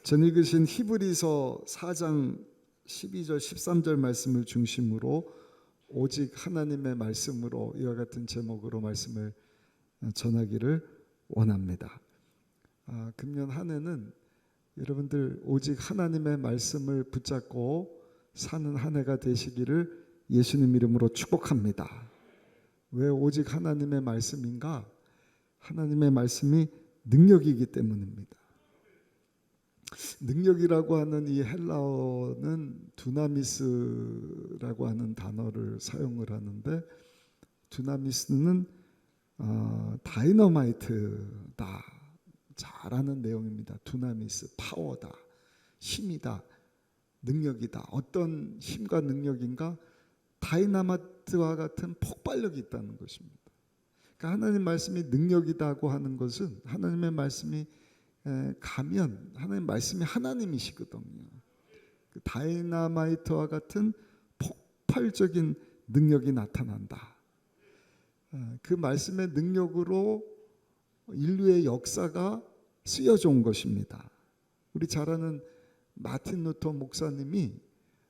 전 읽으신 히브리서 4장 12절 13절 말씀을 중심으로 오직 하나님의 말씀으로 이와 같은 제목으로 말씀을 전하기를 원합니다. 금년 한 해는 여러분들 오직 하나님의 말씀을 붙잡고 사는 한 해가 되시기를 예수님 이름으로 축복합니다. 왜 오직 하나님의 말씀인가? 하나님의 말씀이 능력이기 때문입니다. 능력이라고 하는 이 헬라어는 두나미스라고 하는 단어를 사용을 하는데, 두나미스는 다이너마이트다, 잘하는 내용입니다. 두나미스, 파워다, 힘이다, 능력이다. 어떤 힘과 능력인가? 다이너마이트와 같은 폭발력이 있다는 것입니다. 그러니까 하나님 말씀이 능력이다고 하는 것은 하나님의 말씀이 가면 하나님 말씀이 하나님이시거든요. 그 다이너마이트와 같은 폭발적인 능력이 나타난다. 그 말씀의 능력으로 인류의 역사가 쓰여져 온 것입니다. 우리 잘 아는 마틴 루터 목사님이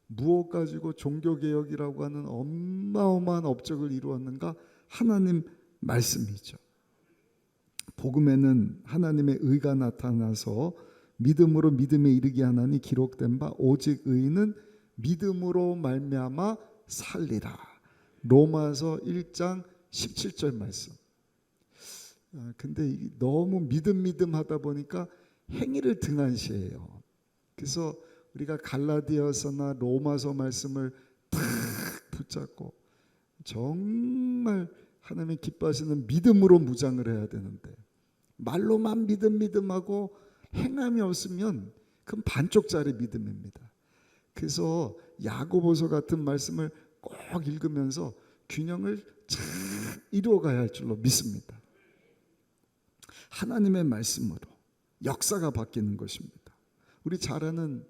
무엇 가지고 종교개혁이라고 하는 어마어마한 업적을 이루었는가? 하나님 말씀이죠. 복음에는 하나님의 의가 나타나서 믿음으로 믿음에 이르게 하나니 기록된 바 오직 의인은 믿음으로 말미암아 살리라. 로마서 1장 17절 말씀. 근데 너무 믿음 하다 보니까 행위를 등한시해요. 그래서 우리가 갈라디아서나 로마서 말씀을 탁 붙잡고 정말 하나님이 기뻐하시는 믿음으로 무장을 해야 되는데, 말로만 믿음하고 행함이 없으면 그건 반쪽짜리 믿음입니다. 그래서 야고보서 같은 말씀을 꼭 읽으면서 균형을 잘 이루어가야 할 줄로 믿습니다. 하나님의 말씀으로 역사가 바뀌는 것입니다. 우리 잘 아는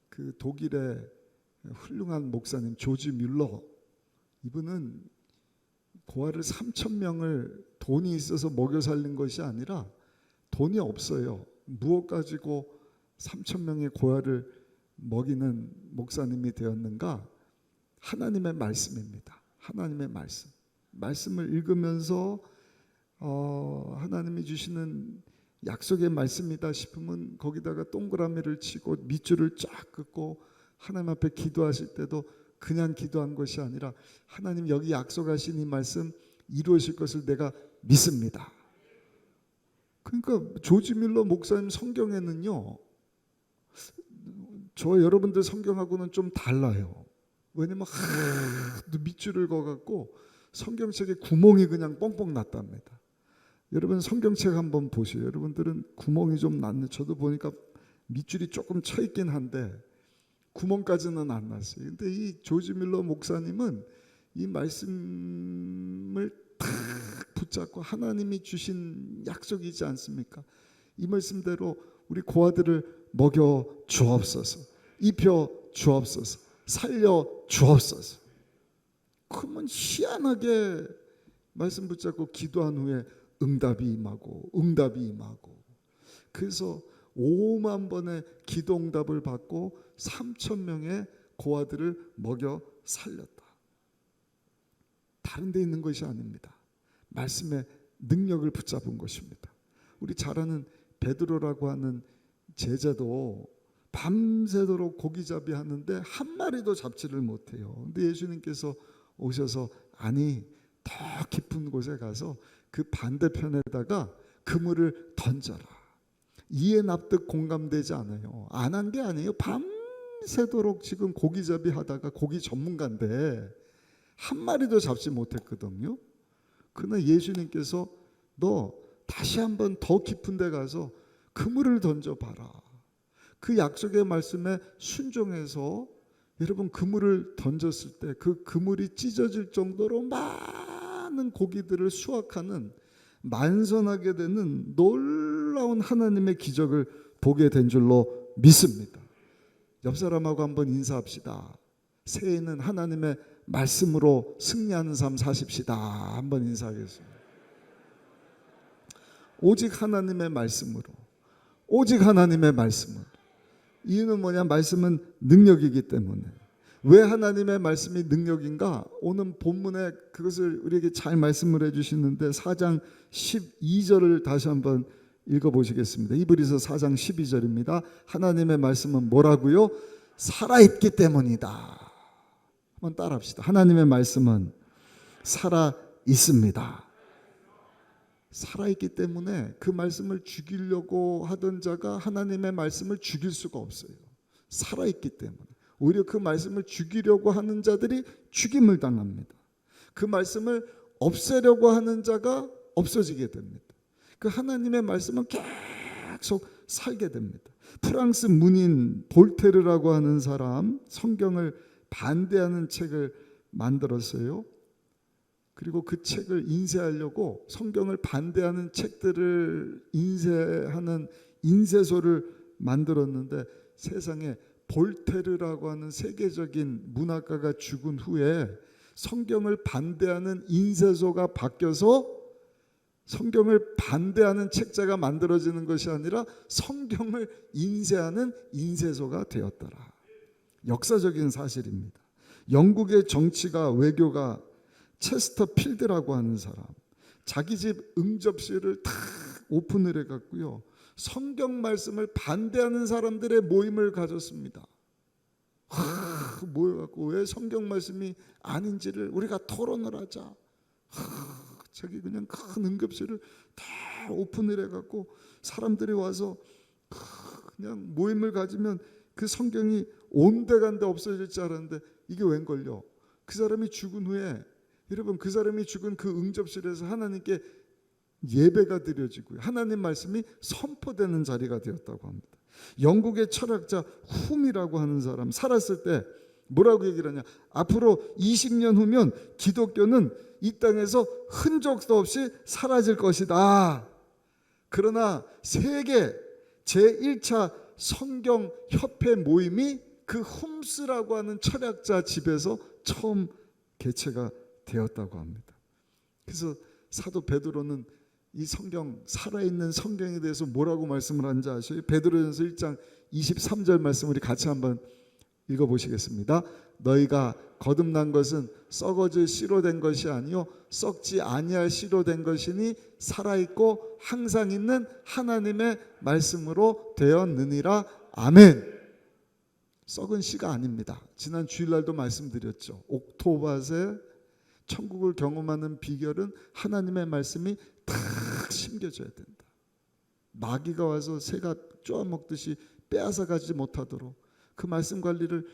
그 독일의 훌륭한 목사님 조지 뮬러, 이분은 고아를 3,000명을 돈이 있어서 먹여 살린 것이 아니라 돈이 없어요. 무엇 가지고 3,000명의 고아를 먹이는 목사님이 되었는가? 하나님의 말씀입니다. 하나님의 말씀. 말씀을 읽으면서 하나님이 주시는 약속의 말씀이다 싶으면 거기다가 동그라미를 치고 밑줄을 쫙 긋고 하나님 앞에 기도하실 때도 그냥 기도한 것이 아니라 하나님 여기 약속하신 이 말씀 이루어질 것을 내가 믿습니다. 그러니까 조지 뮬러 목사님 성경에는요, 저 여러분들 성경하고는 좀 달라요. 왜냐면 하도 밑줄을 그어갖고 성경책에 구멍이 그냥 뻥뻥 났답니다. 여러분 성경책 한번 보세요. 여러분들은 구멍이 좀 났네. 저도 보니까 밑줄이 조금 쳐 있긴 한데 구멍까지는 안 났어요. 근데 이 조지 뮬러 목사님은 이 말씀을 탁 붙잡고 하나님이 주신 약속이지 않습니까? 이 말씀대로 우리 고아들을 먹여 주옵소서, 입혀 주옵소서, 살려 주옵소서. 그러면 희한하게 말씀 붙잡고 기도한 후에 응답이 임하고 그래서 5만 번의 기도 응답을 받고 3,000명의 고아들을 먹여 살렸다. 다른 데 있는 것이 아닙니다. 말씀의 능력을 붙잡은 것입니다. 우리 잘 아는 베드로라고 하는 제자도 밤새도록 고기잡이 하는데 한 마리도 잡지를 못해요. 근데 예수님께서 오셔서 아니 더 깊은 곳에 가서 그 반대편에다가 그물을 던져라. 이해 납득 공감되지 않아요. 안 한 게 아니에요. 밤새도록 지금 고기잡이 하다가 고기 전문가인데 한 마리도 잡지 못했거든요. 그러나 예수님께서 너 다시 한번 더 깊은 데 가서 그물을 던져봐라. 그 약속의 말씀에 순종해서 여러분 그물을 던졌을 때 그 그물이 찢어질 정도로 많은 고기들을 수확하는 만선하게 되는 놀라운 하나님의 기적을 보게 된 줄로 믿습니다. 옆 사람하고 한번 인사합시다. 새해에는 하나님의 말씀으로 승리하는 삶 사십시다. 한번 인사하겠습니다. 오직 하나님의 말씀으로, 오직 하나님의 말씀으로. 이유는 뭐냐? 말씀은 능력이기 때문에. 왜 하나님의 말씀이 능력인가? 오늘 본문에 그것을 우리에게 잘 말씀을 해주시는데 4장 12절을 다시 한번 읽어보시겠습니다. 히브리서 4장 12절입니다. 하나님의 말씀은 뭐라고요? 살아있기 때문이다. 한번 따라합시다. 하나님의 말씀은 살아있습니다. 살아있기 때문에 그 말씀을 죽이려고 하던 자가 하나님의 말씀을 죽일 수가 없어요. 살아있기 때문에. 오히려 그 말씀을 죽이려고 하는 자들이 죽임을 당합니다. 그 말씀을 없애려고 하는 자가 없어지게 됩니다. 그 하나님의 말씀은 계속 살게 됩니다. 프랑스 문인 볼테르라고 하는 사람, 성경을 반대하는 책을 만들었어요. 그리고 그 책을 인쇄하려고 성경을 반대하는 책들을 인쇄하는 인쇄소를 만들었는데, 세상에 볼테르라고 하는 세계적인 문학가가 죽은 후에 성경을 반대하는 인쇄소가 바뀌어서 성경을 반대하는 책자가 만들어지는 것이 아니라 성경을 인쇄하는 인쇄소가 되었더라. 역사적인 사실입니다. 영국의 정치가, 외교가 체스터 필드라고 하는 사람, 자기 집 응접실을 다 오픈을 해갖고요, 성경 말씀을 반대하는 사람들의 모임을 가졌습니다. 모여갖고 왜 성경 말씀이 아닌지를 우리가 토론을 하자. 자기 그냥 큰 응급실을 다 오픈을 해갖고 사람들이 와서 그냥 모임을 가지면 그 성경이 온데간데 없어질 줄 알았는데, 이게 웬걸요? 그 사람이 죽은 후에, 여러분, 그 사람이 죽은 그 응접실에서 하나님께 예배가 드려지고요, 하나님 말씀이 선포되는 자리가 되었다고 합니다. 영국의 철학자 훔이라고 하는 사람, 살았을 때 뭐라고 얘기를 하냐? 앞으로 20년 후면 기독교는 이 땅에서 흔적도 없이 사라질 것이다. 그러나 세계 제1차 성경협회 모임이 그 훔스라고 하는 철학자 집에서 처음 개최가 되었다고 합니다. 그래서 사도 베드로는 이 성경, 살아있는 성경에 대해서 뭐라고 말씀을 하는지 아셔요? 베드로전서 1장 23절 말씀 우리 같이 한번 읽어보시겠습니다. 너희가 거듭난 것은 썩어질 씨로 된 것이 아니요 썩지 아니할 씨로 된 것이니 살아있고 항상 있는 하나님의 말씀으로 되었느니라. 아멘. 썩은 씨가 아닙니다. 지난 주일날도 말씀드렸죠. 옥토밭에 천국을 경험하는 비결은 하나님의 말씀이 탁 심겨져야 된다. 마귀가 와서 새가 쪼아먹듯이 빼앗아가지 못하도록 그 말씀 관리를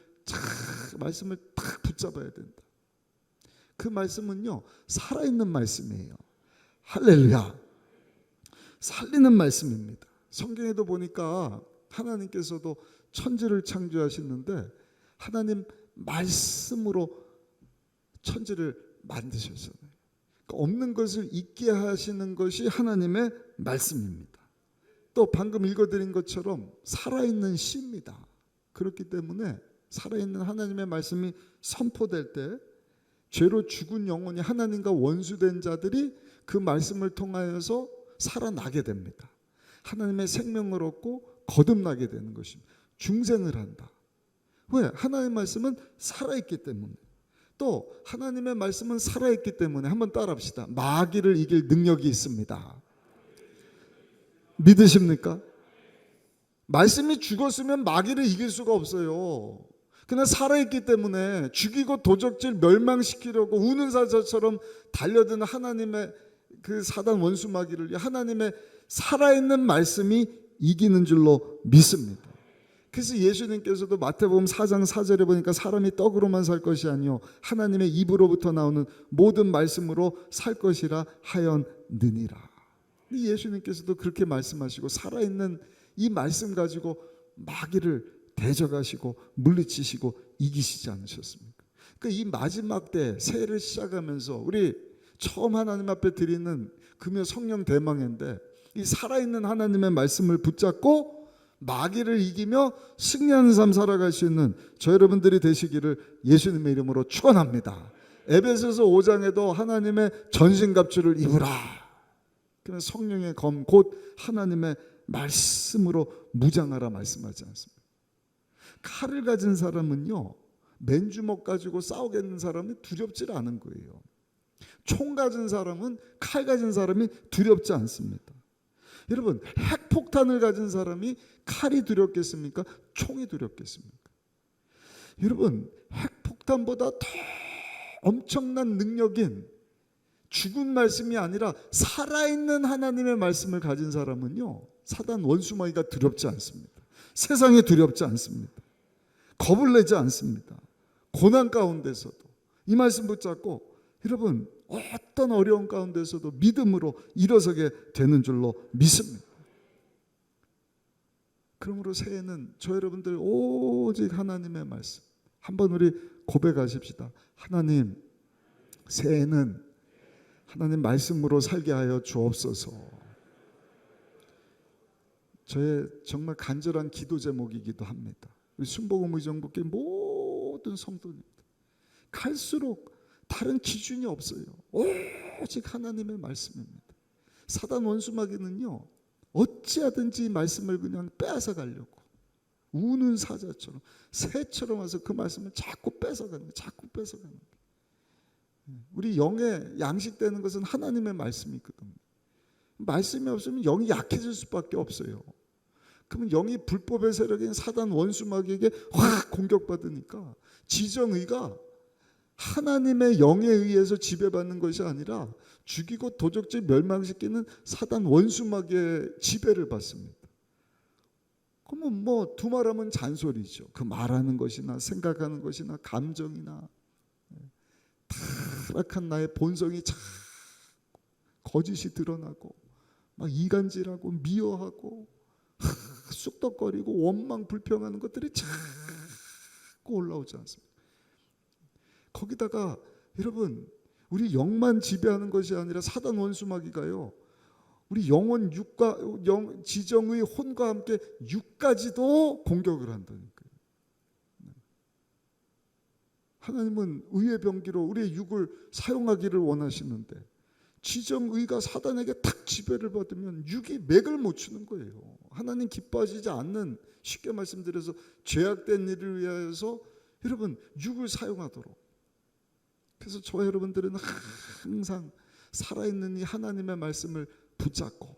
말씀을 탁 붙잡아야 된다. 그 말씀은요, 살아있는 말씀이에요. 할렐루야. 살리는 말씀입니다. 성경에도 보니까 하나님께서도 천지를 창조하시는데 하나님 말씀으로 천지를 만드셨잖아요. 그러니까 없는 것을 있게 하시는 것이 하나님의 말씀입니다. 또 방금 읽어드린 것처럼 살아있는 씨입니다. 그렇기 때문에 살아있는 하나님의 말씀이 선포될 때 죄로 죽은 영혼이 하나님과 원수된 자들이 그 말씀을 통하여서 살아나게 됩니다. 하나님의 생명을 얻고 거듭나게 되는 것입니다. 중생을 한다. 왜? 하나님의 말씀은 살아있기 때문에. 또 하나님의 말씀은 살아있기 때문에 한번 따라합시다. 마귀를 이길 능력이 있습니다. 믿으십니까? 말씀이 죽었으면 마귀를 이길 수가 없어요. 그냥 살아있기 때문에 죽이고 도적질 멸망시키려고 우는 사자처럼 달려드는 하나님의 그 사단 원수 마귀를 하나님의 살아있는 말씀이 이기는 줄로 믿습니다. 그래서 예수님께서도 마태복음 4장 4절에 보니까 사람이 떡으로만 살 것이 아니요 하나님의 입으로부터 나오는 모든 말씀으로 살 것이라 하였느니라. 예수님께서도 그렇게 말씀하시고 살아있는 이 말씀 가지고 마귀를 대적하시고 물리치시고 이기시지 않으셨습니까? 그러니까 이 마지막 때 새해를 시작하면서 우리 처음 하나님 앞에 드리는 금요 성령 대망회인데, 이 살아있는 하나님의 말씀을 붙잡고 마귀를 이기며 승리하는 삶 살아갈 수 있는 저 여러분들이 되시기를 예수님의 이름으로 축원합니다. 에베소서 5장에도 하나님의 전신갑주를 입으라. 그는 성령의 검 곧 하나님의 말씀으로 무장하라 말씀하지 않습니까? 칼을 가진 사람은요, 맨주먹 가지고 싸우겠는 사람이 두렵지 않은 거예요. 총 가진 사람은, 칼 가진 사람이 두렵지 않습니다. 여러분, 핵폭탄을 가진 사람이 칼이 두렵겠습니까? 총이 두렵겠습니까? 여러분, 핵폭탄보다 더 엄청난 능력인 죽은 말씀이 아니라 살아있는 하나님의 말씀을 가진 사람은요, 사단 원수마귀가 두렵지 않습니다. 세상에 두렵지 않습니다. 겁을 내지 않습니다. 고난 가운데서도 이 말씀 붙잡고 여러분, 어떤 어려운 가운데서도 믿음으로 일어서게 되는 줄로 믿습니다. 그러므로 새해는 저 여러분들 오직 하나님의 말씀, 한번 우리 고백하십시다. 하나님, 새해는 하나님 말씀으로 살게 하여 주옵소서. 저의 정말 간절한 기도 제목이기도 합니다. 우리 순복음의정부교회 모든 성도님들, 갈수록 다른 기준이 없어요. 오직 하나님의 말씀입니다. 사단 원수마귀는요, 어찌하든지 말씀을 그냥 빼앗아 가려고 우는 사자처럼 새처럼 와서 그 말씀을 자꾸 뺏어가는 거예요. 자꾸 뺏어가는 거예요. 우리 영에 양식되는 것은 하나님의 말씀이거든요. 말씀이 없으면 영이 약해질 수밖에 없어요. 그러면 영이 불법의 세력인 사단 원수마귀에게 확 공격받으니까 지정의가 하나님의 영에 의해서 지배받는 것이 아니라 죽이고 도적질 멸망시키는 사단 원수마귀의 지배를 받습니다. 그러면 뭐 두말하면 잔소리죠. 그 말하는 것이나 생각하는 것이나 감정이나 타락한 나의 본성이 참 거짓이 드러나고 막 이간질하고 미워하고 쑥덕거리고 원망 불평하는 것들이 자꾸 올라오지 않습니까? 거기다가 여러분, 우리 영만 지배하는 것이 아니라 사단 원수마귀가요, 우리 영혼 육과 지정의 혼과 함께 육까지도 공격을 한다니까요. 하나님은 의의 병기로 우리의 육을 사용하기를 원하시는데 지정의가 사단에게 탁 지배를 받으면 육이 맥을 못 추는 거예요. 하나님 기뻐하시지 않는, 쉽게 말씀드려서 죄악된 일을 위하여서 여러분 육을 사용하도록. 그래서 저 여러분들은 항상 살아있는 이 하나님의 말씀을 붙잡고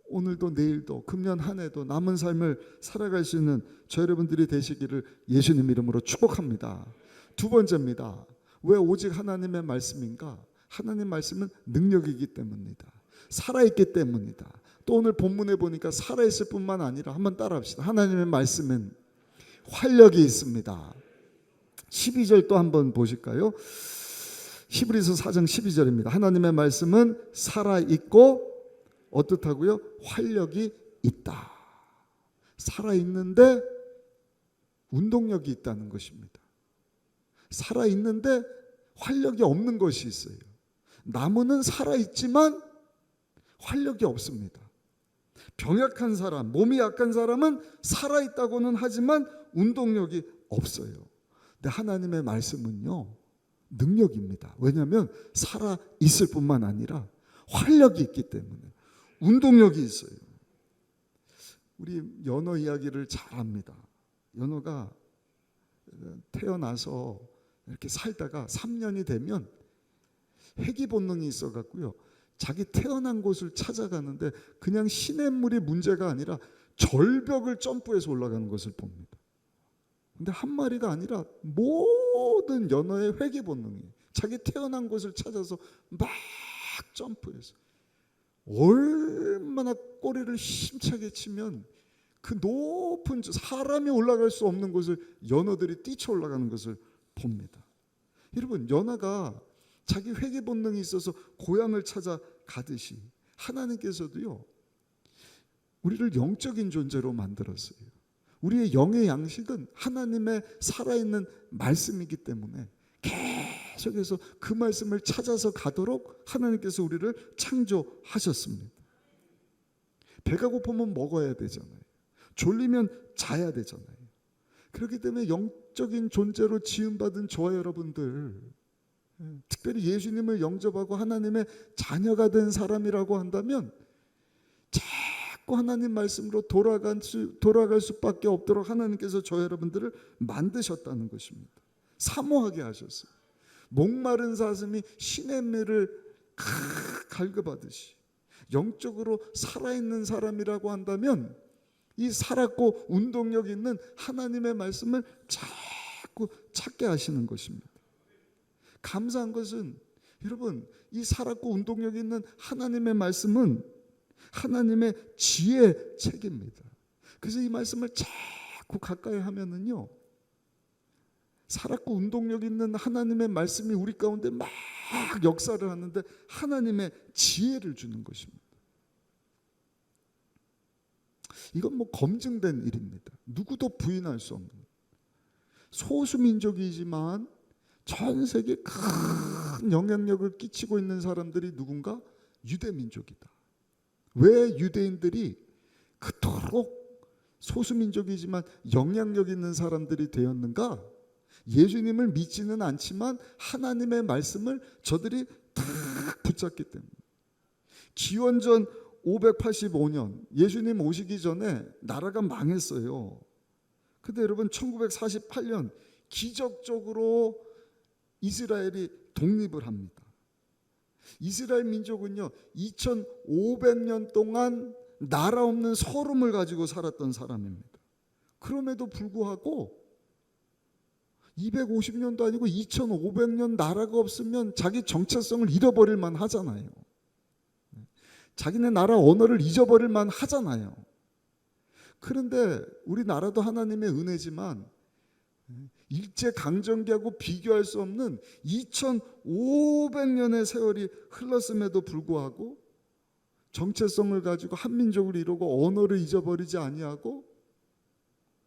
오늘도 내일도 금년 한 해도 남은 삶을 살아갈 수 있는 저 여러분들이 되시기를 예수님 이름으로 축복합니다. 두 번째입니다. 왜 오직 하나님의 말씀인가? 하나님 말씀은 능력이기 때문입니다. 살아있기 때문이다. 또 오늘 본문에 보니까 살아있을 뿐만 아니라 한번 따라합시다. 하나님의 말씀은 활력이 있습니다. 12절 또 한번 보실까요? 히브리서 4장 12절입니다. 하나님의 말씀은 살아있고 어떻다고요? 활력이 있다. 살아있는데 운동력이 있다는 것입니다. 살아있는데 활력이 없는 것이 있어요. 나무는 살아있지만 활력이 없습니다. 병약한 사람, 몸이 약한 사람은 살아있다고는 하지만 운동력이 없어요. 근데 하나님의 말씀은요, 능력입니다. 왜냐하면 살아있을 뿐만 아니라 활력이 있기 때문에 운동력이 있어요. 우리 연어 이야기를 잘 합니다. 연어가 태어나서 이렇게 살다가 3년이 되면 회귀 본능이 있어갖고요, 자기 태어난 곳을 찾아가는데 그냥 시냇물이 문제가 아니라 절벽을 점프해서 올라가는 것을 봅니다. 근데 한 마리가 아니라 모든 연어의 회귀 본능이 자기 태어난 곳을 찾아서 막 점프해서 얼마나 꼬리를 힘차게 치면 그 높은 사람이 올라갈 수 없는 곳을 연어들이 뛰쳐 올라가는 것을 봅니다. 여러분, 연어가 자기 회귀 본능이 있어서 고향을 찾아 가듯이 하나님께서도요, 우리를 영적인 존재로 만들었어요. 우리의 영의 양식은 하나님의 살아있는 말씀이기 때문에 계속해서 그 말씀을 찾아서 가도록 하나님께서 우리를 창조하셨습니다. 배가 고프면 먹어야 되잖아요. 졸리면 자야 되잖아요. 그렇기 때문에 영적인 존재로 지음받은 저와 여러분들, 특별히 예수님을 영접하고 하나님의 자녀가 된 사람이라고 한다면 자꾸 하나님 말씀으로 돌아갈 수밖에 없도록 하나님께서 저 여러분들을 만드셨다는 것입니다. 사모하게 하셨어요. 목마른 사슴이 시냇물을 갈급하듯이 영적으로 살아있는 사람이라고 한다면 이 살았고 운동력 있는 하나님의 말씀을 자꾸 찾게 하시는 것입니다. 감사한 것은 여러분, 이 살았고 운동력 있는 하나님의 말씀은 하나님의 지혜 책입니다. 그래서 이 말씀을 자꾸 가까이 하면은요, 살았고 운동력 있는 하나님의 말씀이 우리 가운데 막 역사를 하는데 하나님의 지혜를 주는 것입니다. 이건 뭐 검증된 일입니다. 누구도 부인할 수 없는. 소수민족이지만 전 세계에 큰 영향력을 끼치고 있는 사람들이 누군가? 유대민족이다. 왜 유대인들이 그토록 소수민족이지만 영향력 있는 사람들이 되었는가? 예수님을 믿지는 않지만 하나님의 말씀을 저들이 다 붙잡기 때문에. 기원전 585년 예수님 오시기 전에 나라가 망했어요. 근데 여러분 1948년 기적적으로 이스라엘이 독립을 합니다. 이스라엘 민족은요 2500년 동안 나라 없는 서름을 가지고 살았던 사람입니다. 그럼에도 불구하고 250년도 아니고 2500년 나라가 없으면 자기 정체성을 잃어버릴 만 하잖아요. 자기네 나라 언어를 잊어버릴 만 하잖아요. 그런데 우리나라도 하나님의 은혜지만 일제강점기하고 비교할 수 없는 2500년의 세월이 흘렀음에도 불구하고 정체성을 가지고 한민족을 이루고 언어를 잊어버리지 아니하고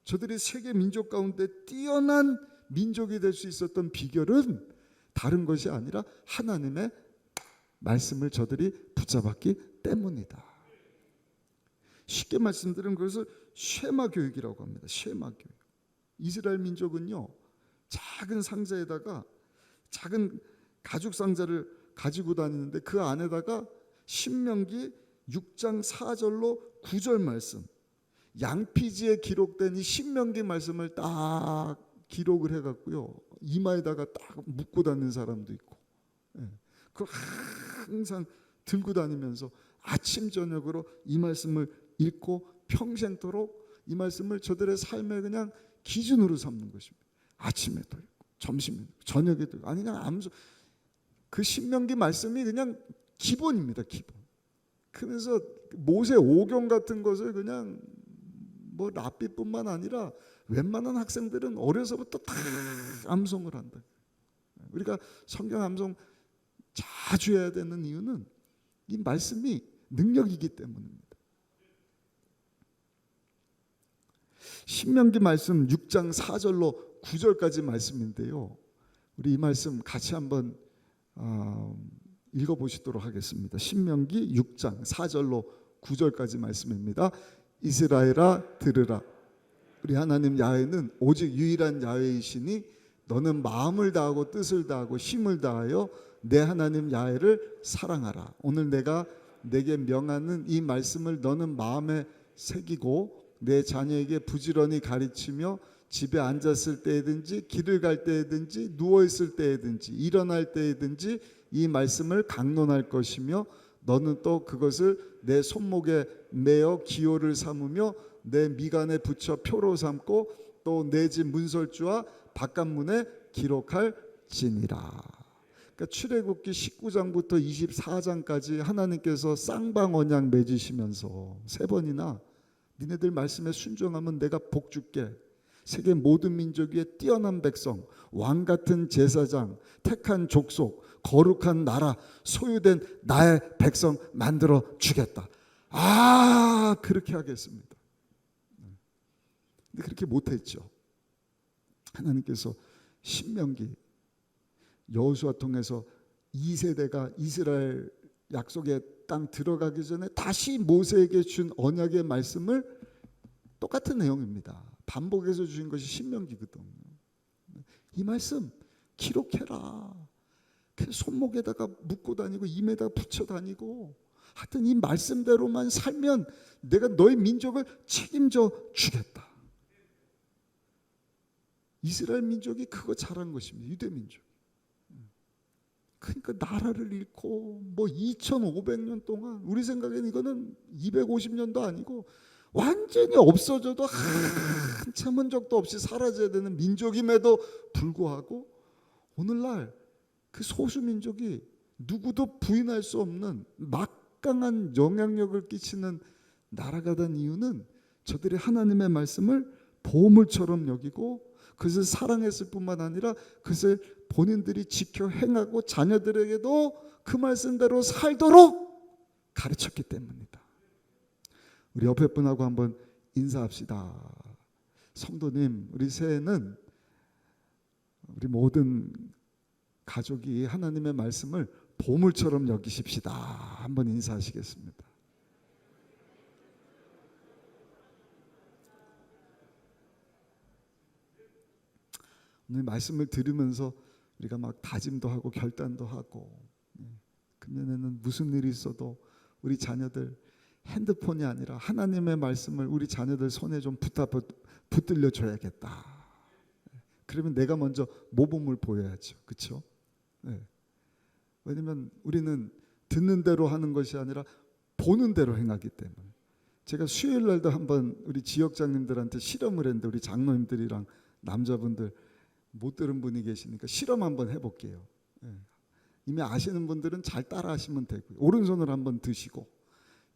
저들이 세계 민족 가운데 뛰어난 민족이 될 수 있었던 비결은 다른 것이 아니라 하나님의 말씀을 저들이 붙잡았기 때문이다. 쉽게 말씀드리면 그것을 쉐마 교육이라고 합니다. 쉐마 교육. 이스라엘 민족은요 작은 상자에다가 작은 가죽 상자를 가지고 다니는데 그 안에다가 신명기 6장 4절로 9절 말씀, 양피지에 기록된 이 신명기 말씀을 딱 기록을 해갖고요 이마에다가 딱 묶고 다니는 사람도 있고, 그걸 항상 들고 다니면서 아침 저녁으로 이 말씀을 읽고 평생토록 이 말씀을 저들의 삶에 그냥 기준으로 삼는 것입니다. 아침에도 읽고 점심에도 읽고 저녁에도 읽고. 아니 그냥 암송, 그 신명기 말씀이 그냥 기본입니다. 기본. 그래서 모세 오경 같은 것을 그냥 뭐 랍비뿐만 아니라 웬만한 학생들은 어려서부터 다 암송을 한다. 우리가 성경 암송 자주 해야 되는 이유는 이 말씀이 능력이기 때문입니다. 신명기 말씀 6장 4절로 9절까지 말씀인데요. 우리 이 말씀 같이 한번 읽어보시도록 하겠습니다. 신명기 6장 4절로 9절까지 말씀입니다. 이스라엘아 들으라. 우리 하나님 야훼는 오직 유일한 야훼이시니 너는 마음을 다하고 뜻을 다하고 힘을 다하여 내 하나님 야훼를 사랑하라. 오늘 내가 내게 명하는 이 말씀을 너는 마음에 새기고 내 자녀에게 부지런히 가르치며 집에 앉았을 때든지 길을 갈 때든지 누워있을 때든지 일어날 때든지 이 말씀을 강론할 것이며 너는 또 그것을 내 손목에 매어 기호를 삼으며 내 미간에 붙여 표로 삼고 또 내 집 문설주와 바깥문에 기록할지니라. 그러니까 출애굽기 19장부터 24장까지 하나님께서 쌍방언약 맺으시면서 3번이나 니네들 말씀에 순종하면 내가 복 줄게. 세계 모든 민족 위에 뛰어난 백성, 왕 같은 제사장, 택한 족속, 거룩한 나라, 소유된 나의 백성 만들어 주겠다. 그렇게 하겠습니다. 근데 그렇게 못했죠. 하나님께서 신명기 여호수아 통해서 2세대가 이스라엘 약속의 땅 들어가기 전에 다시 모세에게 준 언약의 말씀을 똑같은 내용입니다. 반복해서 주신 것이 신명기거든요. 이 말씀 기록해라. 손목에다가 묶고 다니고 임에다가 붙여 다니고 하여튼 이 말씀대로만 살면 내가 너희 민족을 책임져 주겠다. 이스라엘 민족이 그거 잘한 것입니다. 유대 민족. 그러니까 나라를 잃고 뭐 2500년 동안, 우리 생각에는 이거는 250년도 아니고 완전히 없어져도 한참은 적도 없이 사라져야 되는 민족임에도 불구하고 오늘날 그 소수민족이 누구도 부인할 수 없는 막강한 영향력을 끼치는 나라가 된 이유는 저들이 하나님의 말씀을 보물처럼 여기고 그것을 사랑했을 뿐만 아니라 그것을 본인들이 지켜 행하고 자녀들에게도 그 말씀대로 살도록 가르쳤기 때문입니다. 우리 옆에 분하고 한번 인사합시다. 성도님, 우리 새해는 우리 모든 가족이 하나님의 말씀을 보물처럼 여기십시다. 한번 인사하시겠습니다. 오늘 말씀을 들으면서 우리가 막 다짐도 하고 결단도 하고, 금년에는 무슨 일이 있어도 우리 자녀들 핸드폰이 아니라 하나님의 말씀을 우리 자녀들 손에 좀 붙들려 줘야겠다. 그러면 내가 먼저 모범을 보여야죠. 그렇죠? 네. 왜냐하면 우리는 듣는 대로 하는 것이 아니라 보는 대로 행하기 때문에. 제가 수요일 날도 한번 우리 지역장님들한테 실험을 했는데, 우리 장로님들이랑 남자분들 못 들은 분이 계시니까 실험 한번 해볼게요. 이미 아시는 분들은 잘 따라 하시면 되고요. 오른손을 한번 드시고,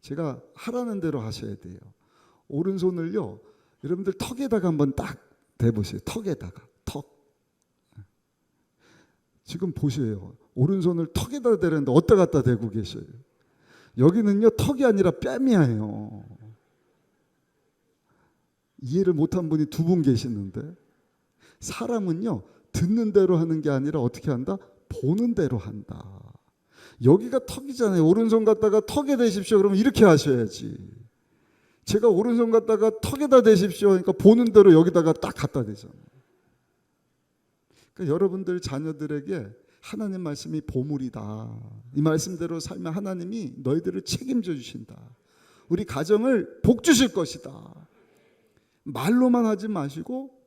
제가 하라는 대로 하셔야 돼요. 오른손을요, 여러분들 턱에다가 한번 딱 대보세요. 턱에다가, 턱. 지금 보세요. 오른손을 턱에다 대는데 어디다 갖다 대고 계셔요? 여기는요, 턱이 아니라 뺨이에요. 이해를 못한 분이 두 분 계시는데, 사람은요, 듣는 대로 하는 게 아니라 어떻게 한다? 보는 대로 한다. 여기가 턱이잖아요. 오른손 갖다가 턱에 대십시오. 그러면 이렇게 하셔야지. 제가 오른손 갖다가 턱에다 대십시오. 그러니까 보는 대로 여기다가 딱 갖다 대잖아요. 그러니까 여러분들 자녀들에게 하나님 말씀이 보물이다. 이 말씀대로 살면 하나님이 너희들을 책임져 주신다. 우리 가정을 복 주실 것이다. 말로만 하지 마시고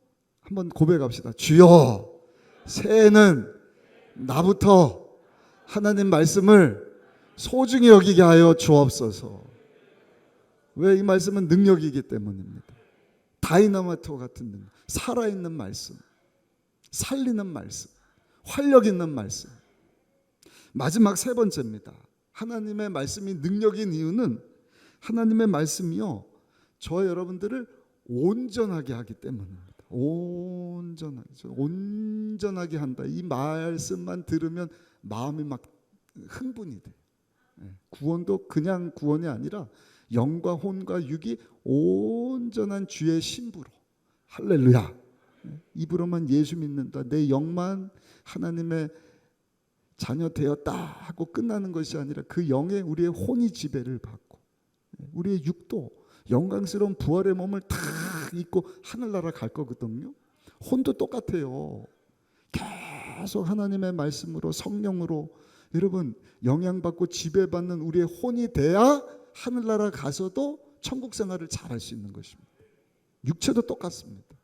한번 고백합시다. 주여, 새해는 나부터 하나님 말씀을 소중히 여기게 하여 주옵소서. 왜? 이 말씀은 능력이기 때문입니다. 다이나마이트 같은 능력, 살아있는 말씀, 살리는 말씀, 활력 있는 말씀. 마지막 세 번째입니다. 하나님의 말씀이 능력인 이유는 하나님의 말씀이요, 저와 여러분들을 온전하게 하기 때문입니다. 온전하게 한다. 이 말씀만 들으면 마음이 막 흥분이 돼. 구원도 그냥 구원이 아니라 영과 혼과 육이 온전한 주의 신부로, 할렐루야, 입으로만 예수 믿는다, 내 영만 하나님의 자녀 되었다 하고 끝나는 것이 아니라 그 영에 우리의 혼이 지배를 받고 우리의 육도 영광스러운 부활의 몸을 다 입고 하늘나라 갈 거거든요. 혼도 똑같아요. 계속 하나님의 말씀으로, 성령으로 여러분 영향받고 지배받는 우리의 혼이 돼야 하늘나라 가서도 천국 생활을 잘할 수 있는 것입니다. 육체도 똑같습니다.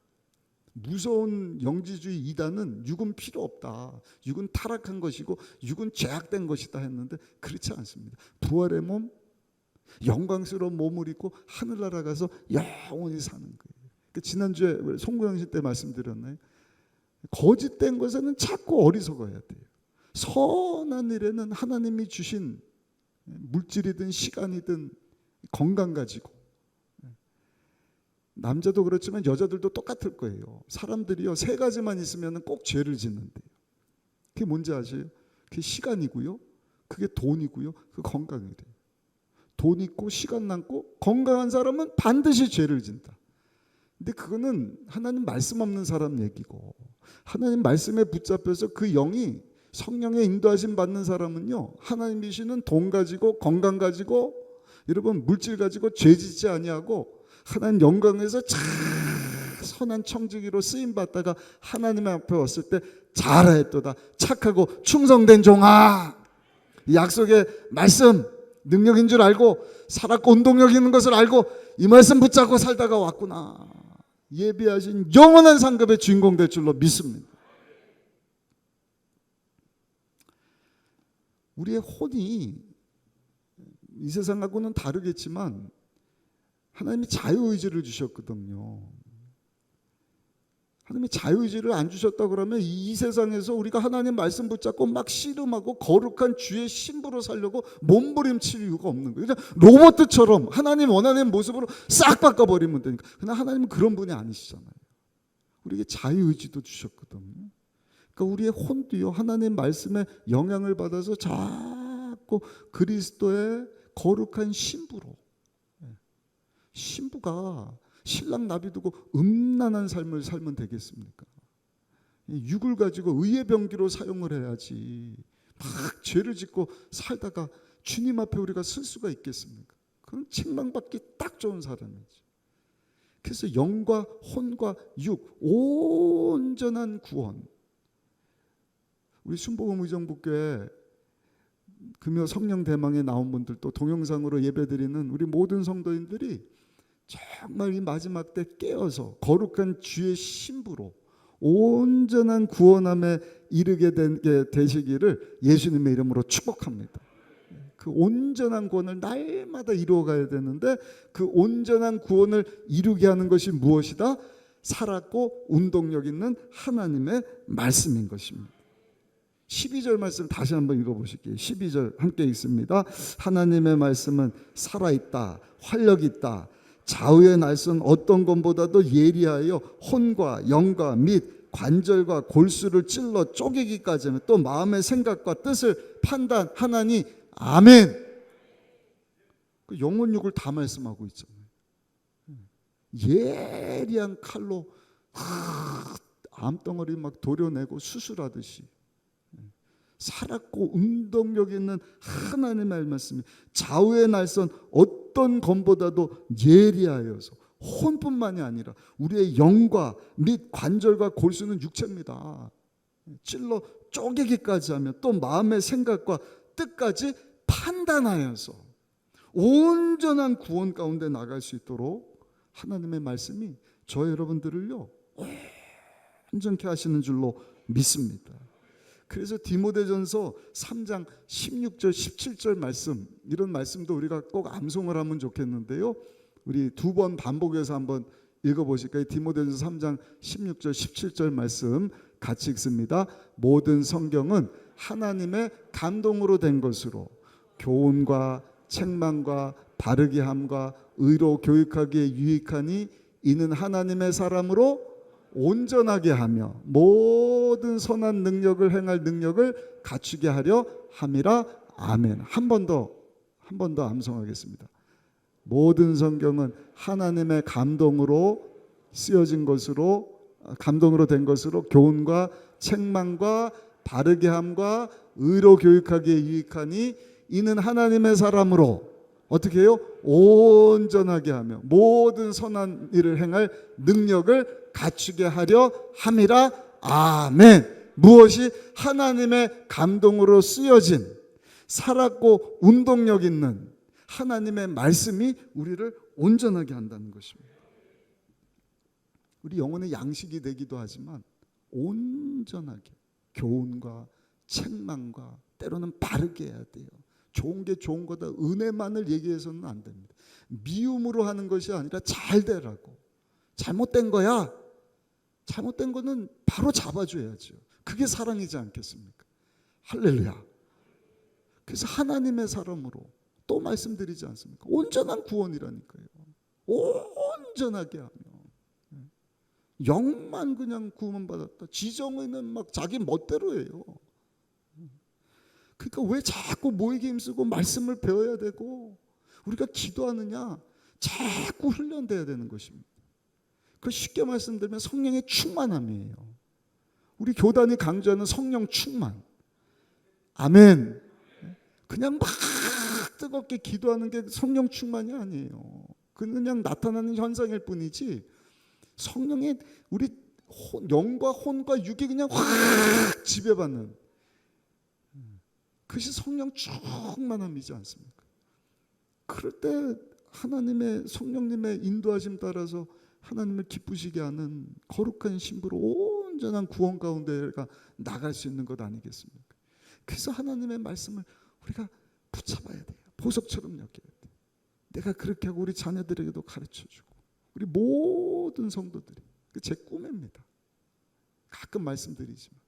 무서운 영지주의 이단은 육은 필요 없다, 육은 타락한 것이고 육은 죄악된 것이다 했는데 그렇지 않습니다. 부활의 몸, 영광스러운 몸을 입고 하늘나라 가서 영원히 사는 거예요. 지난주에 송구영신 때 말씀드렸나요? 거짓된 것에는 자꾸 어리석어야 돼요. 선한 일에는 하나님이 주신 물질이든 시간이든 건강 가지고, 남자도 그렇지만 여자들도 똑같을 거예요. 사람들이요, 세 가지만 있으면 꼭 죄를 짓는데요. 그게 뭔지 아세요? 그게 시간이고요, 그게 돈이고요, 그 건강이래요. 돈 있고 시간 남고 건강한 사람은 반드시 죄를 짓는다. 근데 그거는 하나님 말씀 없는 사람 얘기고, 하나님 말씀에 붙잡혀서 그 영이 성령의 인도하심 받는 사람은요, 하나님 주시는 돈 가지고 건강 가지고 여러분 물질 가지고 죄 짓지 아니하고 하나님 영광에서 참 선한 청지기로 쓰임 받다가 하나님 앞에 왔을 때 잘하였도다, 착하고 충성된 종아, 이 약속의 말씀 능력인 줄 알고 살았고 운동력 있는 것을 알고 이 말씀 붙잡고 살다가 왔구나. 예비하신 영원한 상급의 주인공 될 줄로 믿습니다. 우리의 혼이 이 세상하고는 다르겠지만 하나님이 자유의지를 주셨거든요. 하나님이 자유의지를 안 주셨다 그러면 이 세상에서 우리가 하나님 말씀 붙잡고 막 씨름하고 거룩한 주의 신부로 살려고 몸부림칠 이유가 없는 거예요. 그냥 로봇처럼 하나님 원하는 모습으로 싹 바꿔버리면 되니까. 그러나 하나님은 그런 분이 아니시잖아요. 우리에게 자유의지도 주셨거든요. 그러니까 우리의 혼도요, 하나님 말씀에 영향을 받아서 자꾸 그리스도의 거룩한 신부로, 신부가 신랑 나비 두고 음란한 삶을 살면 되겠습니까? 육을 가지고 의의 병기로 사용을 해야지 막 죄를 짓고 살다가 주님 앞에 우리가 설 수가 있겠습니까? 그건 책망받기 딱 좋은 사람이지. 그래서 영과 혼과 육 온전한 구원. 우리 순복음 의정부교회 금요 성령 대망에 나온 분들 또 동영상으로 예배드리는 우리 모든 성도인들이 정말 이 마지막 때 깨어서 거룩한 주의 신부로 온전한 구원함에 이르게 되시기를 예수님의 이름으로 축복합니다. 그 온전한 구원을 날마다 이루어가야 되는데 그 온전한 구원을 이루게 하는 것이 무엇이다? 살았고 운동력 있는 하나님의 말씀인 것입니다. 12절 말씀 다시 한번 읽어보실게요. 12절 함께 읽습니다. 하나님의 말씀은 살아있다, 활력있다. 좌우의 날선 어떤 것보다도 예리하여 혼과 영과 및 관절과 골수를 찔러 쪼개기까지 하며 또 마음의 생각과 뜻을 판단하나니 아멘. 그 영혼육을 다 말씀하고 있잖아요. 예리한 칼로 암덩어리 막 도려내고 수술하듯이 살았고 운동력 있는 하나님의 말씀이 좌우의 날선 어떤 검보다도 예리하여서 혼뿐만이 아니라 우리의 영과 및 관절과 골수는 육체입니다. 찔러 쪼개기까지 하며 또 마음의 생각과 뜻까지 판단하여서 온전한 구원 가운데 나갈 수 있도록 하나님의 말씀이 저 여러분들을요 온전케 하시는 줄로 믿습니다. 그래서 디모데전서 3장 16절 17절 말씀, 이런 말씀도 우리가 꼭 암송을 하면 좋겠는데요. 우리 두 번 반복해서 한번 읽어보실까요? 디모데전서 3장 16절 17절 말씀 같이 읽습니다. 모든 성경은 하나님의 감동으로 된 것으로 교훈과 책망과 바르게 함과 의로 교육하기에 유익하니 이는 하나님의 사람으로 온전하게 하며 모든 선한 능력을 행할 능력을 갖추게 하려 함이라. 아멘. 한 번 더 암송하겠습니다. 모든 성경은 하나님의 감동으로 쓰여진 것으로 감동으로 된 것으로 교훈과 책망과 바르게 함과 의로 교육하기에 유익하니 이는 하나님의 사람으로 어떻게 해요? 온전하게 하며 모든 선한 일을 행할 능력을 갖추게 하려 함이라. 아멘. 무엇이? 하나님의 감동으로 쓰여진 살았고 운동력 있는 하나님의 말씀이 우리를 온전하게 한다는 것입니다. 우리 영혼의 양식이 되기도 하지만 온전하게 교훈과 책망과 때로는 바르게 해야 돼요. 좋은 게 좋은 거다 은혜만을 얘기해서는 안 됩니다. 미움으로 하는 것이 아니라 잘 되라고. 잘못된 거야. 잘못된 거는 바로 잡아줘야죠. 그게 사랑이지 않겠습니까? 할렐루야. 그래서 하나님의 사람으로 또 말씀드리지 않습니까? 온전한 구원이라니까요. 온전하게 하며 영만 그냥 구원받았다. 지정의는 막 자기 멋대로 해요. 그러니까 왜 자꾸 모이게 힘쓰고 말씀을 배워야 되고 우리가 기도하느냐? 자꾸 훈련돼야 되는 것입니다. 그 쉽게 말씀드리면 성령의 충만함이에요. 우리 교단이 강조하는 성령 충만. 아멘. 그냥 막 뜨겁게 기도하는 게 성령 충만이 아니에요. 그냥 나타나는 현상일 뿐이지 성령의 우리 영과 혼과 육이 그냥 확 지배받는 그것이 성령 충만함이지 않습니까? 그럴 때 하나님의 성령님의 인도하심 따라서 하나님을 기쁘시게 하는 거룩한 신부로 온전한 구원 가운데가 나갈 수 있는 것 아니겠습니까? 그래서 하나님의 말씀을 우리가 붙잡아야 돼요. 보석처럼 여겨야 돼요. 내가 그렇게 하고 우리 자녀들에게도 가르쳐주고 우리 모든 성도들이 제 꿈입니다. 가끔 말씀드리지만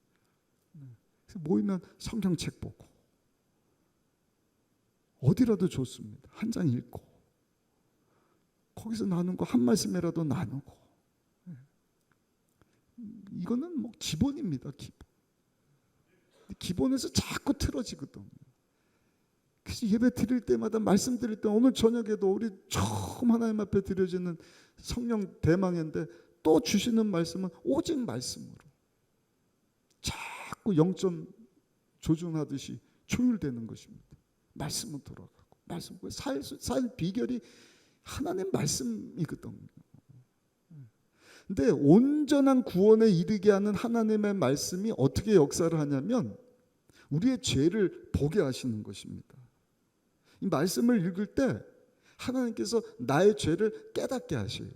모이면 성경책 보고 어디라도 좋습니다. 한 장 읽고 거기서 나눈 거 한 말씀이라도 나누고 이거는 뭐 기본입니다. 기본에서 자꾸 틀어지거든요. 그래서 예배 드릴 때마다 말씀 드릴 때 오늘 저녁에도 우리 처음 하나님 앞에 드려지는 성령 대망인데 또 주시는 말씀은 오직 말씀으로 자꾸 0점 조준하듯이 조율되는 것입니다. 말씀은 돌아가고 말씀 살 비결이 하나님 말씀이거든요. 근데 온전한 구원에 이르게 하는 하나님의 말씀이 어떻게 역사를 하냐면 우리의 죄를 보게 하시는 것입니다. 이 말씀을 읽을 때 하나님께서 나의 죄를 깨닫게 하셔요.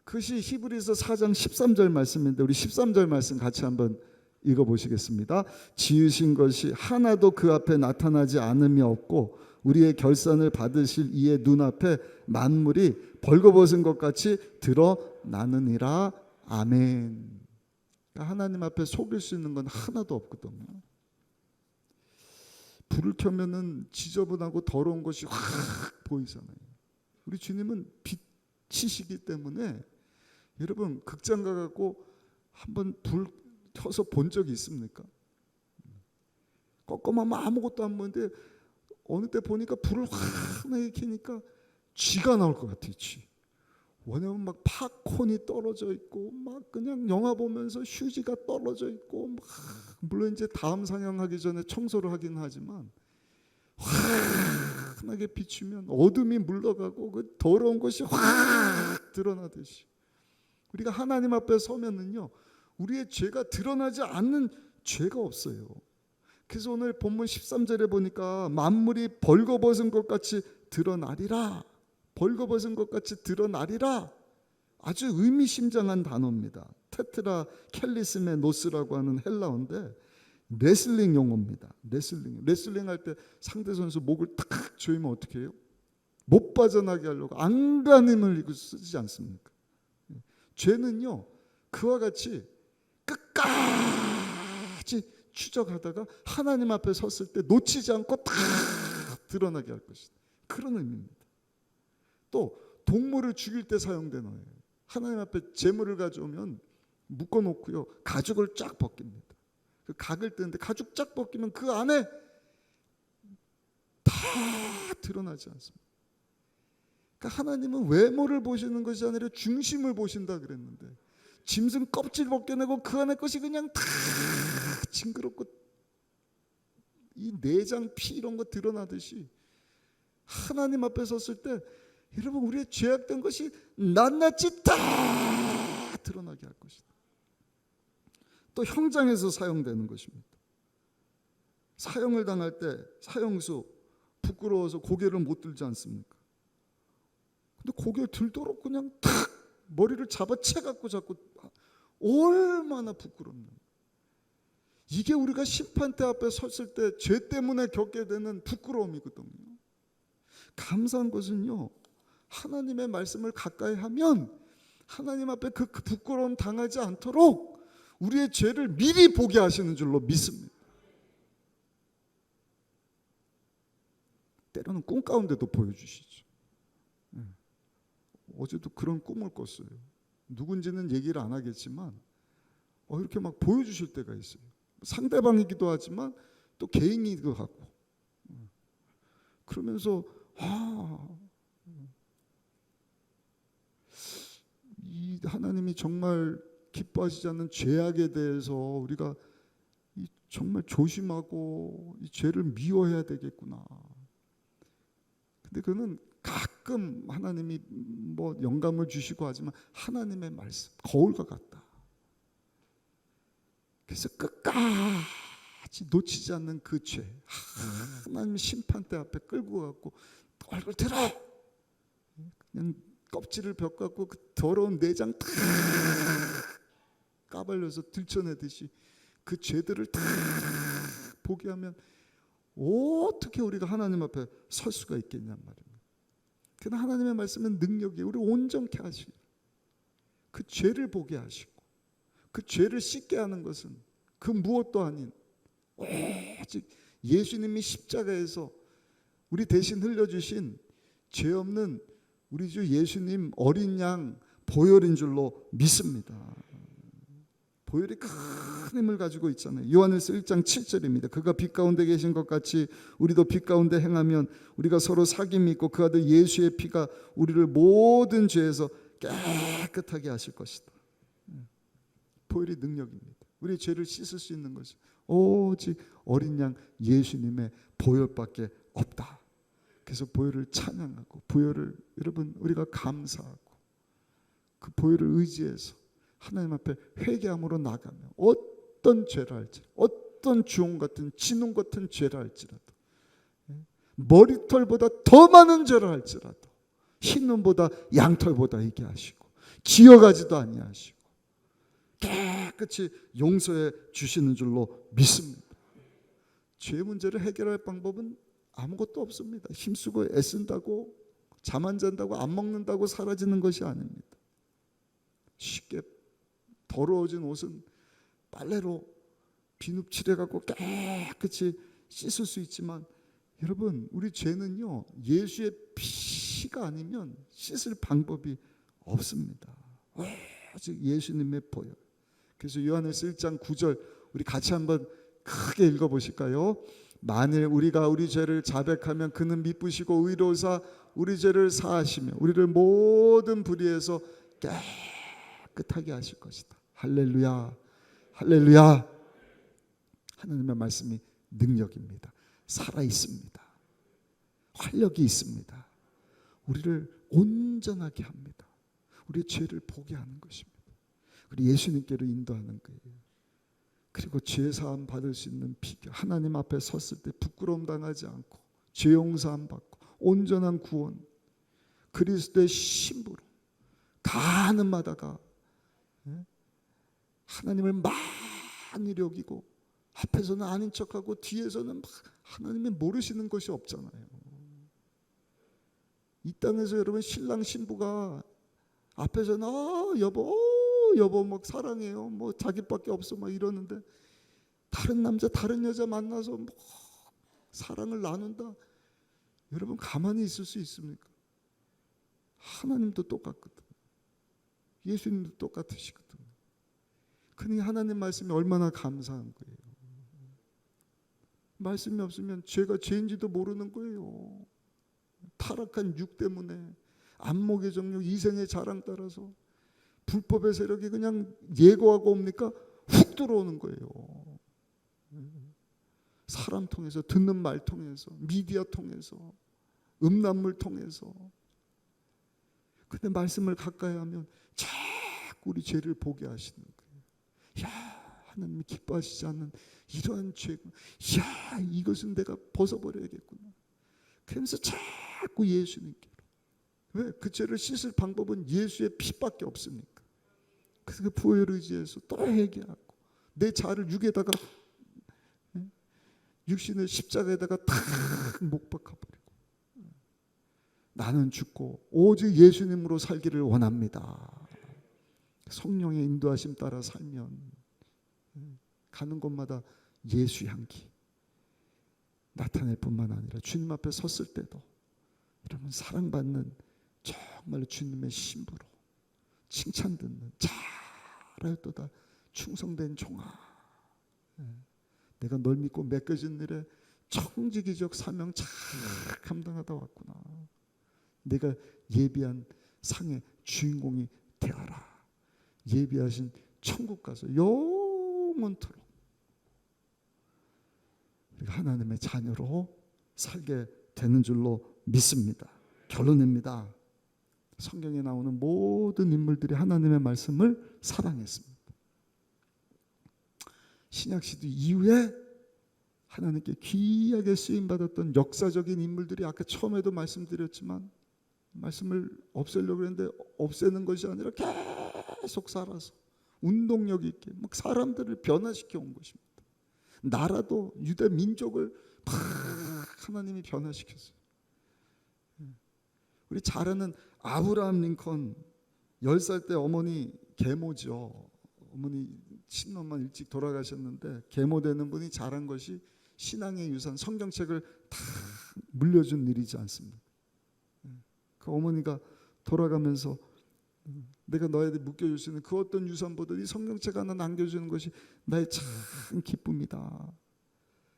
그것이 히브리서 4장 13절 말씀인데 우리 13절 말씀 같이 한번 읽어보시겠습니다. 지으신 것이 하나도 그 앞에 나타나지 않음이 없고 우리의 결산을 받으실 이의 눈앞에 만물이 벌거벗은 것 같이 드러나느니라. 아멘. 그러니까 하나님 앞에 속일 수 있는 건 하나도 없거든요. 불을 켜면은 지저분하고 더러운 것이 확 보이잖아요. 우리 주님은 빛이시기 때문에 여러분 극장 가갖고 한번 불 켜서 본 적이 있습니까? 껌껌하면 아무것도 안 보이는데 어느 때 보니까 불을 환하게 켜니까 쥐가 나올 것 같아요. 쥐. 왜냐면 막 팝콘이 떨어져 있고 막 그냥 영화 보면서 휴지가 떨어져 있고 막 물론 이제 다음 상영하기 전에 청소를 하긴 하지만 환하게 비추면 어둠이 물러가고 그 더러운 것이 확 드러나듯이 우리가 하나님 앞에 서면은요 우리의 죄가 드러나지 않는 죄가 없어요. 그래서 오늘 본문 13절에 보니까 만물이 벌거벗은 것 같이 드러나리라. 벌거벗은 것 같이 드러나리라. 아주 의미심장한 단어입니다. 테트라 켈리스메 노스라고 하는 헬라어인데 레슬링 용어입니다. 레슬링 할 때 상대 선수 목을 탁 조이면 어떻게 해요? 못 빠져나게 하려고 안간힘을 쓰지 않습니까? 죄는요 그와 같이 끝까지 추적하다가 하나님 앞에 섰을 때 놓치지 않고 다 드러나게 할 것이다. 그런 의미입니다. 또 동물을 죽일 때 사용되는 거예요. 하나님 앞에 제물을 가져오면 묶어놓고요 가죽을 쫙 벗깁니다. 그 각을 뜨는데 가죽 쫙 벗기면 그 안에 다 드러나지 않습니다. 그러니까 하나님은 외모를 보시는 것이 아니라 중심을 보신다 그랬는데 짐승 껍질 벗겨내고 그 안에 것이 그냥 다 징그럽고 이 내장 피 이런 거 드러나듯이 하나님 앞에 섰을 때 여러분 우리의 죄악된 것이 낱낱이 다 드러나게 할 것이다. 또 형장에서 사용되는 것입니다. 사형을 당할 때 사형수 부끄러워서 고개를 못 들지 않습니까? 근데 고개를 들도록 그냥 탁 머리를 잡아채 갖고 자꾸 얼마나 부끄럽나. 이게 우리가 심판대 앞에 섰을 때 죄 때문에 겪게 되는 부끄러움이거든요. 감사한 것은요 하나님의 말씀을 가까이 하면 하나님 앞에 그 부끄러움 당하지 않도록 우리의 죄를 미리 보게 하시는 줄로 믿습니다. 때로는 꿈 가운데도 보여주시죠. 어제도 그런 꿈을 꿨어요. 누군지는 얘기를 안 하겠지만 이렇게 막 보여주실 때가 있어요. 상대방이기도 하지만 또 개인이기도 하고 그러면서 이 하나님이 정말 기뻐하시지 않는 죄악에 대해서 우리가 정말 조심하고 이 죄를 미워해야 되겠구나. 근데 그거는 가끔 하나님이 뭐 영감을 주시고 하지만 하나님의 말씀 거울과 같다. 그래서 끝까지 놓치지 않는 그 죄 하나님 심판대 앞에 끌고 가고 얼굴 들어 그냥 껍질을 벗갖고 그 더러운 내장 다 까발려서 들춰내듯이 그 죄들을 다 보게 하면 어떻게 우리가 하나님 앞에 설 수가 있겠냔 말입니다. 그러나 하나님의 말씀은 능력이 우리 온전케 하시고 그 죄를 보게 하시고 그 죄를 씻게 하는 것은 그 무엇도 아닌 오직 예수님이 십자가에서 우리 대신 흘려주신 죄 없는 우리 주 예수님 어린 양 보혈인 줄로 믿습니다. 보혈이 큰 힘을 가지고 있잖아요. 요한일서 1장 7절입니다. 그가 빛 가운데 계신 것 같이 우리도 빛 가운데 행하면 우리가 서로 사귐이 있고 그 아들 예수의 피가 우리를 모든 죄에서 깨끗하게 하실 것이다. 보혈이 능력입니다. 우리의 죄를 씻을 수 있는 것이 오직 어린 양 예수님의 보혈밖에 없다. 그래서 보혈을 찬양하고 보혈을 여러분 우리가 감사하고 그 보혈을 의지해서 하나님 앞에 회개함으로 나가면 어떤 죄라 할지라도 어떤 주홍 같은 진홍 같은 죄라 할지라도 머리털보다 더 많은 죄라 할지라도 흰 눈보다 양털보다 이게 하시고 기어가지도 아니하시고 깨끗이 용서해 주시는 줄로 믿습니다. 죄 문제를 해결할 방법은 아무것도 없습니다. 힘쓰고 애쓴다고 잠 안 잔다고 안 먹는다고 사라지는 것이 아닙니다. 쉽게 더러워진 옷은 빨래로 비누 칠해갖고 깨끗이 씻을 수 있지만 여러분 우리 죄는요 예수의 피가 아니면 씻을 방법이 없습니다. 오직 예수님의 보혈. 그래서 요한일서 1장 9절 우리 같이 한번 크게 읽어보실까요? 만일 우리가 우리 죄를 자백하면 그는 미쁘시고 의로우사 우리 죄를 사하시며 우리를 모든 불의에서 깨끗하게 하실 것이다. 할렐루야, 할렐루야. 하나님의 말씀이 능력입니다. 살아있습니다. 활력이 있습니다. 우리를 온전하게 합니다. 우리의 죄를 보게 하는 것입니다. 그리고 예수님께로 인도하는 거예요. 그리고 죄사함 받을 수 있는 비결, 하나님 앞에 섰을 때 부끄러움 당하지 않고 죄 용서함 받고 온전한 구원, 그리스도의 신부로 가는 마다가 하나님을 많이 여기고 앞에서는 아닌 척하고 뒤에서는 막 하나님이 모르시는 것이 없잖아요. 이 땅에서 여러분 신랑 신부가 앞에서는 여보 막 사랑해요 뭐 자기밖에 없어 막 이러는데 다른 남자 다른 여자 만나서 뭐 사랑을 나눈다. 여러분 가만히 있을 수 있습니까? 하나님도 똑같거든. 예수님도 똑같으시거든. 그러니 하나님 말씀이 얼마나 감사한 거예요. 말씀이 없으면 죄가 죄인지도 모르는 거예요. 타락한 육 때문에 안목의 정욕, 이생의 자랑 따라서 불법의 세력이 그냥 예고하고 옵니까? 훅 들어오는 거예요. 사람 통해서, 듣는 말 통해서, 미디어 통해서, 음란물 통해서. 근데 말씀을 가까이 하면 자꾸 우리 죄를 보게 하시는 거예요. 야, 하나님이 기뻐하시지 않는 이러한 죄, 야, 이것은 내가 벗어버려야겠구나. 그러면서 자꾸 예수님께로. 왜? 그 죄를 씻을 방법은 예수의 피밖에 없으니까. 그래서 그 보혈 의지에서 또 회개하고 내 자를 육에다가 육신을 십자가에다가 탁 못 박아버리고 나는 죽고 오직 예수님으로 살기를 원합니다. 성령의 인도하심 따라 살면 가는 곳마다 예수 향기 나타낼 뿐만 아니라 주님 앞에 섰을 때도 여러분 사랑받는 정말로 주님의 신부로 칭찬 듣는 잘하였도다 충성된 종아, 내가 널 믿고 맡겨진 일에 청지기적 사명 잘 감당하다 왔구나. 내가 예비한 상의 주인공이 되어라. 예비하신 천국 가서 영원토록 우리가 하나님의 자녀로 살게 되는 줄로 믿습니다. 결론입니다. 성경에 나오는 모든 인물들이 하나님의 말씀을 사랑했습니다. 신약시대 이후에 하나님께 귀하게 쓰임받았던 역사적인 인물들이 아까 처음에도 말씀드렸지만 말씀을 없애려고 했는데 없애는 것이 아니라 계속 살아서 운동력 있게 막 사람들을 변화시켜 온 것입니다. 나라도 유대 민족을 막 하나님이 변화시켰어요. 우리 잘 아는 아브라함 링컨 10살 때 어머니 계모죠. 어머니 친엄마 일찍 돌아가셨는데 계모 되는 분이 잘한 것이 신앙의 유산 성경책을 다 물려준 일이지 않습니까? 그 어머니가 돌아가면서 내가 너희들 묶여줄 수 있는 그 어떤 유산보다 이 성경책 하나 남겨주는 것이 나의 참 기쁨이다.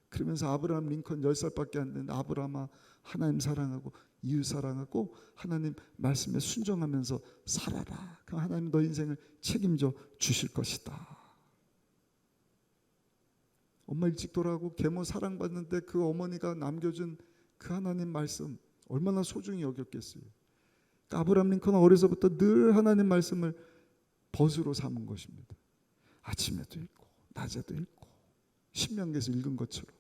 그러면서 아브라함 링컨 10살밖에 안 됐는데 아브라함아 하나님 사랑하고 이웃 사랑하고 하나님 말씀에 순종하면서 살아라. 그럼 하나님 너 인생을 책임져 주실 것이다. 엄마 일찍 돌아가고 계모 사랑받는데 그 어머니가 남겨준 그 하나님 말씀 얼마나 소중히 여겼겠어요. 그러니까 아브라함 링컨은 어려서부터 늘 하나님 말씀을 벗으로 삼은 것입니다. 아침에도 읽고 낮에도 읽고 신명기에서 읽은 것처럼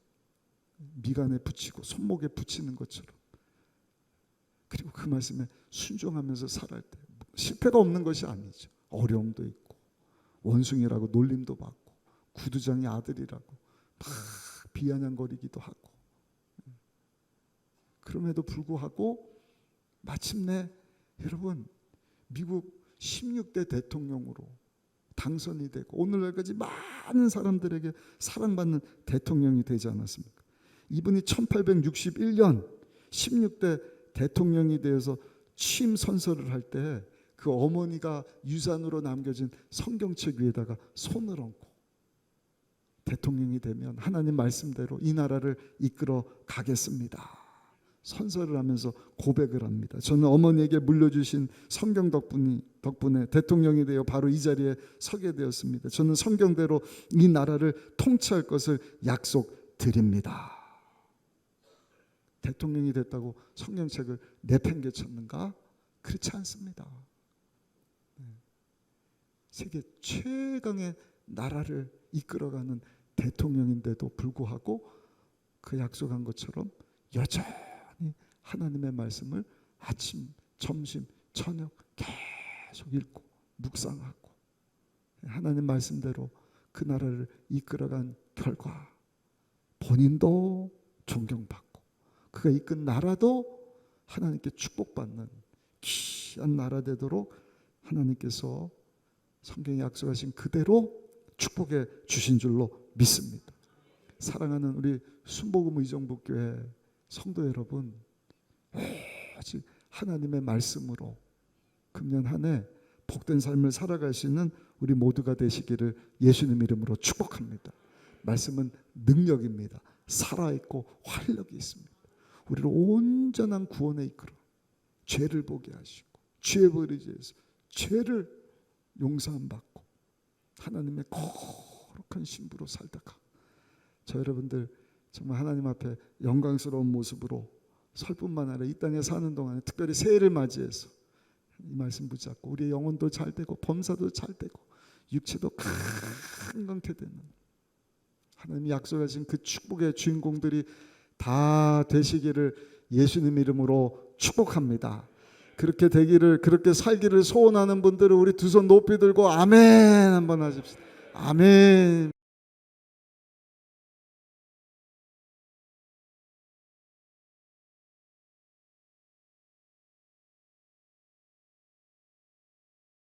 미간에 붙이고 손목에 붙이는 것처럼 그리고 그 말씀에 순종하면서 살아갈 때 실패가 없는 것이 아니죠. 어려움도 있고 원숭이라고 놀림도 받고 구두장의 아들이라고 막 비아냥거리기도 하고 그럼에도 불구하고 마침내 여러분 미국 16대 대통령으로 당선이 되고 오늘날까지 많은 사람들에게 사랑받는 대통령이 되지 않았습니까? 이분이 1861년 16대 대통령이 되어서 취임 선서를 할 때 그 어머니가 유산으로 남겨진 성경책 위에다가 손을 얹고 대통령이 되면 하나님 말씀대로 이 나라를 이끌어 가겠습니다. 선서를 하면서 고백을 합니다. 저는 어머니에게 물려주신 성경 덕분에 대통령이 되어 바로 이 자리에 서게 되었습니다. 저는 성경대로 이 나라를 통치할 것을 약속드립니다. 대통령이 됐다고 성경책을 내팽개쳤는가? 그렇지 않습니다. 세계 최강의 나라를 이끌어가는 대통령인데도 불구하고 그 약속한 것처럼 여전히 하나님의 말씀을 아침, 점심, 저녁 계속 읽고 묵상하고 하나님 말씀대로 그 나라를 이끌어간 결과 본인도 존경받고 그가 이끈 나라도 하나님께 축복받는 귀한 나라 되도록 하나님께서 성경에 약속하신 그대로 축복해 주신 줄로 믿습니다. 사랑하는 우리 순복음 의정부교회 성도 여러분, 오직 하나님의 말씀으로 금년 한 해 복된 삶을 살아갈 수 있는 우리 모두가 되시기를 예수님 이름으로 축복합니다. 말씀은 능력입니다. 살아있고 활력이 있습니다. 우리를 온전한 구원에 이끌어 죄를 보게 하시고 죄의 버리지에서 죄를 용서함 받고 하나님의 거룩한 신부로 살다가 저 여러분들 정말 하나님 앞에 영광스러운 모습으로 설 뿐만 아니라 이 땅에 사는 동안에 특별히 새해를 맞이해서 이 말씀 붙잡고 우리의 영혼도 잘 되고 범사도 잘 되고 육체도 강건케 되는 하나님이 약속하신 그 축복의 주인공들이 다 되시기를 예수님 이름으로 축복합니다. 그렇게 되기를 그렇게 살기를 소원하는 분들은 우리 두 손 높이 들고 아멘 한번 하십시다. 아멘.